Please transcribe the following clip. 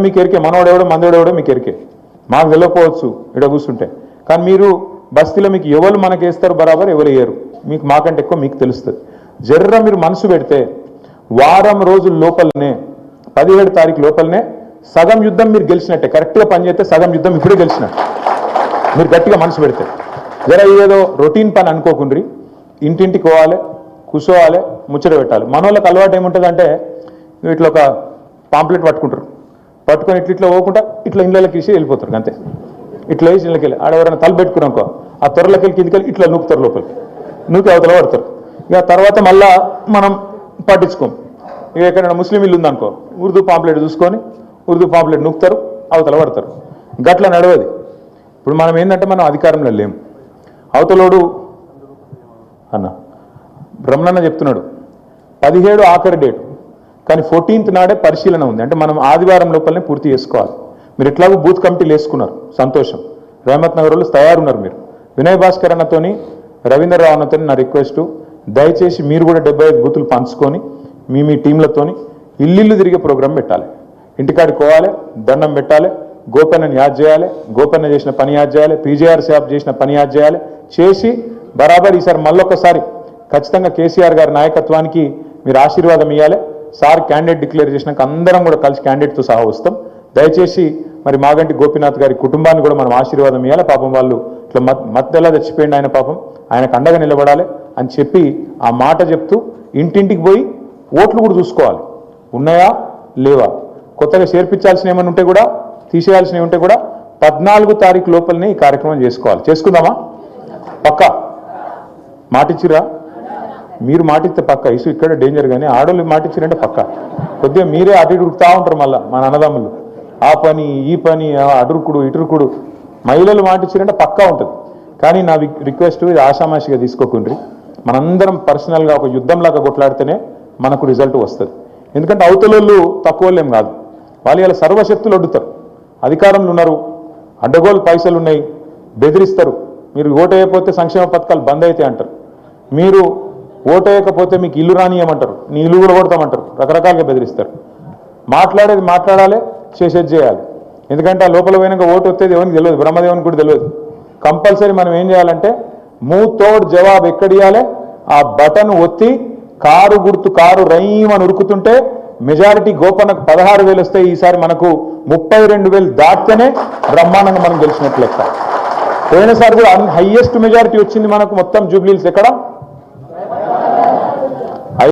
మీకు ఎరికే, మనోడెవడో మందోడెవడో మీకు ఎరికే, మాకు వెళ్ళకపోవచ్చు ఇక్కడ కూర్చుంటే. కానీ మీరు బస్తీలో మీకు ఎవరు మనకి వేస్తారు బరాబర్, ఎవరు వేయరు, మీకు మాకంటే ఎక్కువ మీకు తెలుస్తుంది. జర్ర మీరు మనసు పెడితే వారం రోజుల లోపలనే 17 తారీఖు లోపలనే సగం యుద్ధం మీరు గెలిచినట్టే. కరెక్ట్గా పనిచేస్తే సగం యుద్ధం ఇప్పుడే గెలిచినట్టు మీరు గట్టిగా మనసు పెడితే. జర ఏదో రొటీన్ పని అనుకోకుండ్రి, ఇంటింటికి పోవాలి, కూర్చోవాలి, ముచ్చట పెట్టాలి. మన వాళ్ళకి అలవాటు ఏముంటుంది అంటే ఇట్లా ఒక పాంప్లెట్ పట్టుకుంటారు, పట్టుకొని ఇట్లా పోకుండా ఇట్లా ఇళ్ళకి వేసి వెళ్ళిపోతారు అంతే. ఇట్లా వేసి ఇళ్ళకి వెళ్ళి ఆడెవరైనా తల పెట్టుకున్నాకో ఆ త్వరలోకి వెళ్ళి కిందికి వెళ్ళి ఇట్లా నూకుతారు, లోపలికి నూకి అవతల పడతారు. ఇక తర్వాత మళ్ళా మనం పట్టించుకోం. ఇక ఎక్కడైనా ముస్లిం ఇల్లు ఉందనుకో ఉర్దూ పాంప్లెట్ చూసుకొని ఉర్దూ పాంప్లెట్ నూకుతారు, అవతల పడతారు. గట్ల నడవది. ఇప్పుడు మనం ఏంటంటే మనం అధికారంలో లేము. అవతలోడు అన్న బ్రహ్మణన్న చెప్తున్నాడు 17 ఆఖరి డేటు, కానీ 14th నాడే పరిశీలన ఉంది. అంటే మనం ఆదివారం లోపలనే పూర్తి చేసుకోవాలి. మీరు ఎట్లాగో బూత్ కమిటీలు వేసుకున్నారు, సంతోషం. రహమత్ నగర్ వాళ్ళు తయారున్నారు. మీరు వినయ్ భాస్కర్ అన్నతోని, రవీంద్రరావు అన్నతో నా రిక్వెస్ట్, దయచేసి మీరు కూడా 75 బూతులు పంచుకొని మీ టీంలతోని ఇల్లు తిరిగే ప్రోగ్రాం పెట్టాలి. ఇంటికాడికి పోవాలి, దండం పెట్టాలి, గోపన్నని యాద్ చేయాలి, గోపన్న చేసిన పని యాద్ చేయాలి, పీజేఆర్ సాబ్ చేసిన పని యాద్ చేయాలి. చేసి బరాబర్ ఈసారి మళ్ళొక్కసారి ఖచ్చితంగా కేసీఆర్ గారి నాయకత్వానికి మీరు ఆశీర్వాదం ఇవ్వాలి. సార్ క్యాండిడేట్ డిక్లేర్ చేసినాక అందరం కూడా కలిసి క్యాండిడేట్తో సహా వస్తాం. దయచేసి మరి మాగంటి గోపీనాథ్ గారి కుటుంబాన్ని కూడా మనం ఆశీర్వాదం ఇవ్వాలి. పాపం వాళ్ళు ఇట్లా మత్తెలా చచ్చిపోయింది ఆయన, పాపం ఆయనకు అండగా నిలబడాలి అని చెప్పి ఆ మాట చెప్తూ ఇంటింటికి పోయి ఓట్లు కూడా చూసుకోవాలి, ఉన్నాయా లేవా, కొత్తగా చేర్పించాల్సిన ఏమైనా ఉంటే కూడా, తీసేయాల్సినవి ఉంటే కూడా 14 తారీఖు లోపలనే ఈ కార్యక్రమం చేసుకోవాలి. చేసుకుందామా? పక్కా మాటిచ్చిరా? మీరు మాటిస్తే పక్క ఇసు ఇక్కడ డేంజర్. కానీ ఆడోళ్ళు మాటిచ్చిరంటే పక్క. కొద్దిగా మీరే అటు ఉడుకుతా ఉంటారు. మళ్ళీ మన అన్నదమ్ములు ఆ పని ఈ పని, అటురుకుడు ఇటురుకుడు. మహిళలు మాటిచ్చిరంటే పక్కా ఉంటుంది. కానీ నా రిక్వెస్ట్, ఇది ఆషామాషిగా తీసుకోకుండ్రి. మనందరం పర్సనల్గా ఒక యుద్ధంలాగా కొట్లాడితేనే మనకు రిజల్ట్ వస్తుంది. ఎందుకంటే అవతలోళ్ళు తక్కువ వాళ్ళేం కాదు, వాళ్ళు ఇలా సర్వశక్తులు అడ్డుతారు. అధికారంలో ఉన్నారు, అడ్డగోలు పైసలు ఉన్నాయి, బెదిరిస్తారు. మీరు ఓటేయకపోతే సంక్షేమ పథకాలు బంద్ అయితే అంటారు. మీరు ఓటేయకపోతే మీకు ఇల్లు రానియమంటారు, నీ ఇల్లు కూడా కొడతామంటారు. రకరకాలుగా బెదిరిస్తారు. మాట్లాడేది మాట్లాడాలి, చేసేది చేయాలి. ఎందుకంటే ఆ లోపల పోయినాక ఓటు వచ్చేది ఎవరికి తెలియదు, బ్రహ్మదేవునికి కూడా తెలియదు. కంపల్సరీ మనం ఏం చేయాలంటే మూతోడ్ జవాబు ఎక్కడియాలి, ఆ బటన్ ఒత్తి కారు గుర్తు, కారు రైమని ఉరుకుతుంటే మెజారిటీ గోపన్నకు 16,000 వస్తాయి. ఈసారి మనకు 32,000 దాటితేనే బ్రహ్మాండంగా మనం గెలిచినట్లు లెక్క. పోయినసారి కూడా హైయెస్ట్ మెజారిటీ వచ్చింది మనకు మొత్తం జూబ్లీహిల్స్ ఎక్కడ